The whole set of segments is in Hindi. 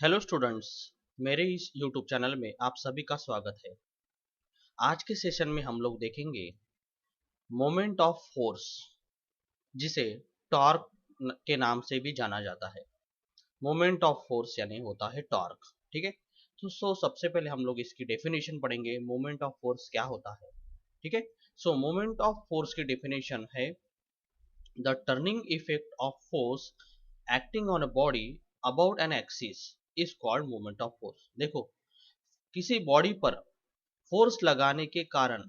हेलो स्टूडेंट्स, मेरे इस यूट्यूब चैनल में आप सभी का स्वागत है। आज के सेशन में हम लोग देखेंगे मोमेंट ऑफ फोर्स, जिसे टॉर्क के नाम से भी जाना जाता है। मोमेंट ऑफ फोर्स यानी होता है टॉर्क। ठीक है, तो सबसे पहले हम लोग इसकी डेफिनेशन पढ़ेंगे। मोमेंट ऑफ फोर्स क्या होता है? ठीक है, मोमेंट ऑफ फोर्स की डेफिनेशन है the turning effect of force acting on a body about an axis is called moment of force. देखो, किसी बॉडी पर फोर्स लगाने के कारण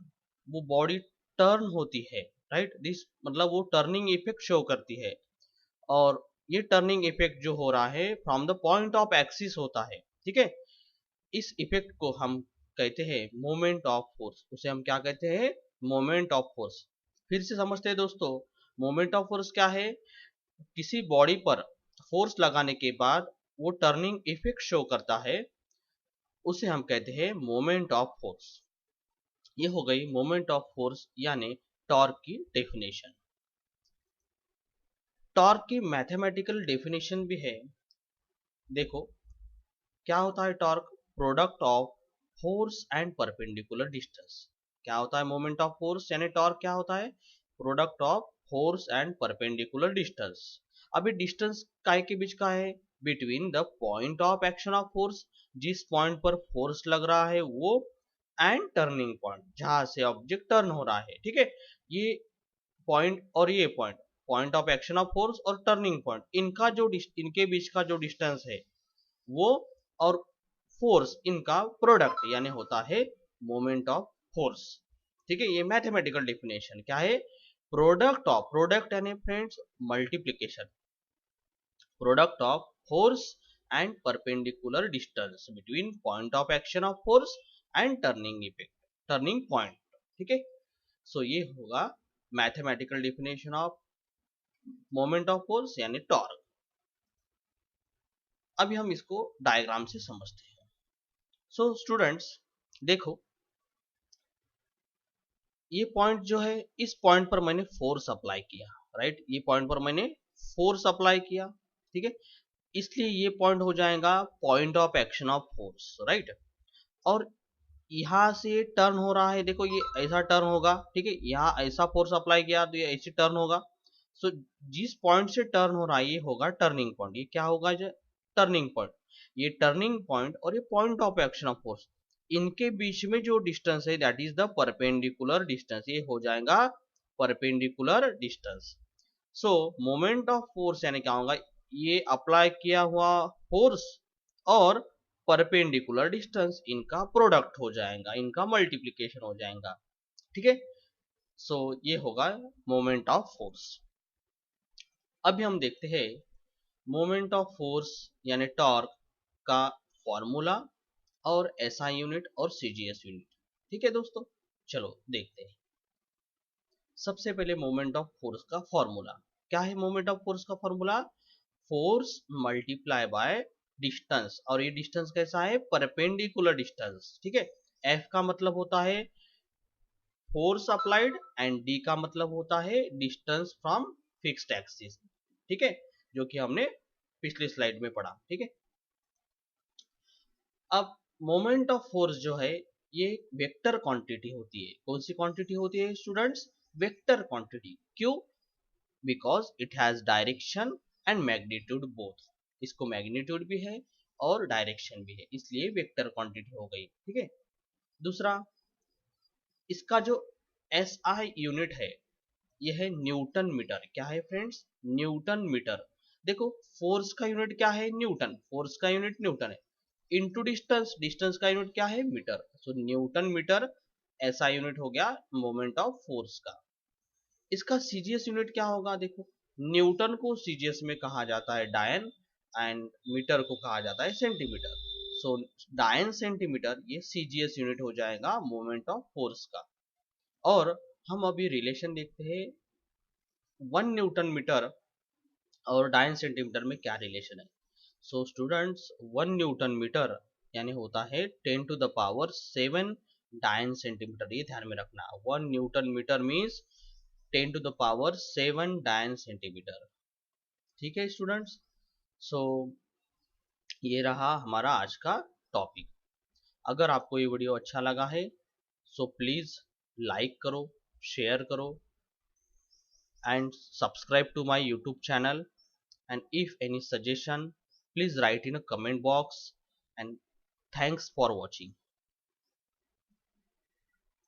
वो बॉडी टर्न होती है, राइट। दिस मतलब वो टर्निंग इफेक्ट शो करती है, और ये टर्निंग इफेक्ट जो हो रहा है from the point of axis होता है। ठीक है, इस इफेक्ट को हम कहते हैं मोमेंट ऑफ फोर्स। उसे हम क्या कहते हैं? Moment of force. फिर से समझते हैं दोस्तों, मोमेंट ऑफ फोर्स क्या है? किसी बॉडी पर फोर्स लगाने के बाद वो टर्निंग इफेक्ट शो करता है, उसे हम कहते हैं मोमेंट ऑफ फोर्स। ये हो गई मोमेंट ऑफ फोर्स यानी टॉर्क की डेफिनेशन। टॉर्क की मैथमेटिकल डेफिनेशन भी है। देखो, क्या होता है torque? Product of force and perpendicular distance. क्या होता है मोमेंट ऑफ फोर्स यानी टॉर्क? क्या होता है? Product of force and perpendicular distance. अभी डिस्टेंस काय के बीच का है? Between the point of action of force, जिस पॉइंट पर फोर्स लग रहा है वो, एंड टर्निंग पॉइंट, जहां से ऑब्जेक्ट टर्न हो रहा है। ठीक है, ये पॉइंट और ये point, point of action of force और टर्निंग पॉइंट, इनके बीच का जो डिस्टेंस है वो, और फोर्स, इनका प्रोडक्ट यानी होता है मोमेंट ऑफ फोर्स। ठीक है, ये मैथमेटिकल डेफिनेशन क्या है? प्रोडक्ट यानी friends multiplication, product of force and perpendicular distance between point of action of force and turning effect, turning point. ठीक है, ये होगा mathematical definition of moment of force यानी टॉर्क। अभी हम इसको डायग्राम से समझते हैं। स्टूडेंट्स देखो, ये पॉइंट जो है, इस पॉइंट पर मैंने फोर्स अप्लाई किया, राइट। ये पॉइंट पर मैंने फोर्स अप्लाई किया, ठीक है, इसलिए ये पॉइंट हो जाएगा point of action of force, right. और यहाँ से टर्न हो रहा है, देखो ये ऐसा टर्न होगा, ठीक है, यहाँ ऐसा फोर्स अप्लाई किया तो ये ऐसे टर्न होगा। जिस पॉइंट से टर्न हो रहा है ये होगा टर्निंग पॉइंट। ये क्या होगा? जो टर्निंग पॉइंट, ये टर्निंग पॉइंट और ये point of action of force, इनके बीच में जो डिस्टेंस है that is the perpendicular distance. ये हो जाएगा perpendicular distance. Moment of force यानी क्या होगा? ये अप्लाई किया हुआ फोर्स और परपेंडिकुलर डिस्टेंस, इनका प्रोडक्ट हो जाएगा, इनका मल्टीप्लीकेशन हो जाएगा। ठीक है, ये होगा मोमेंट ऑफ फोर्स। अभी हम देखते हैं मोमेंट ऑफ फोर्स यानी टॉर्क का फॉर्मूला और एसआई यूनिट और सीजीएस यूनिट। ठीक है दोस्तों, चलो देखते हैं। सबसे पहले मोमेंट ऑफ फोर्स का फॉर्मूला क्या है? मोमेंट ऑफ फोर्स का formula force multiply by distance, और ये डिस्टेंस कैसा है? Perpendicular distance. ठीक है, एफ का मतलब होता है फोर्स अप्लाइड एंड डी का मतलब होता है डिस्टेंस फ्रॉम फिक्स्ड एक्सिस। ठीक है, जो कि हमने पिछली स्लाइड में पढ़ा। ठीक है, अब मोमेंट ऑफ फोर्स जो है ये वेक्टर क्वांटिटी होती है। कौन सी क्वांटिटी होती है स्टूडेंट्स? Vector quantity. क्यों? Because it has direction and magnitude both. इसको मैग्नीट्यूड भी है और डायरेक्शन भी है, इसलिए वेक्टर क्वांटिटी हो गई। ठीक है, दूसरा, इसका जो एसआई यूनिट है यह है न्यूटन मीटर। क्या है फ्रेंड्स? Newton metre. देखो, फोर्स का यूनिट क्या है? न्यूटन। फोर्स का यूनिट न्यूटन है, इनटू डिस्टेंस, डिस्टेंस का यूनिट क्या है? मीटर। न्यूटन मीटर ऐसा यूनिट हो गया मोमेंट ऑफ फोर्स का। इसका सीजीएस यूनिट क्या होगा? देखो, न्यूटन को सीजीएस में कहा जाता है डायन, एंड मीटर को कहा जाता है सेंटीमीटर। डायन सेंटीमीटर ये सीजीएस यूनिट हो जाएगा मोमेंट ऑफ फोर्स का। और हम अभी रिलेशन देखते हैं 1 न्यूटन मीटर और डायन सेंटीमीटर में क्या रिलेशन है। स्टूडेंट्स, 1 न्यूटन मीटर यानी होता है 10⁻⁷ डायन सेंटीमीटर। ये ध्यान में रखना, 1 न्यूटन मीटर मीन्स 10⁻⁷ डायन सेंटीमीटर। ठीक है स्टूडेंट्स, सो ये रहा हमारा आज का टॉपिक। अगर आपको ये वीडियो अच्छा लगा है सो प्लीज लाइक करो, शेयर करो and subscribe to my YouTube channel. And if any suggestion, please write in a comment box. And thanks for watching.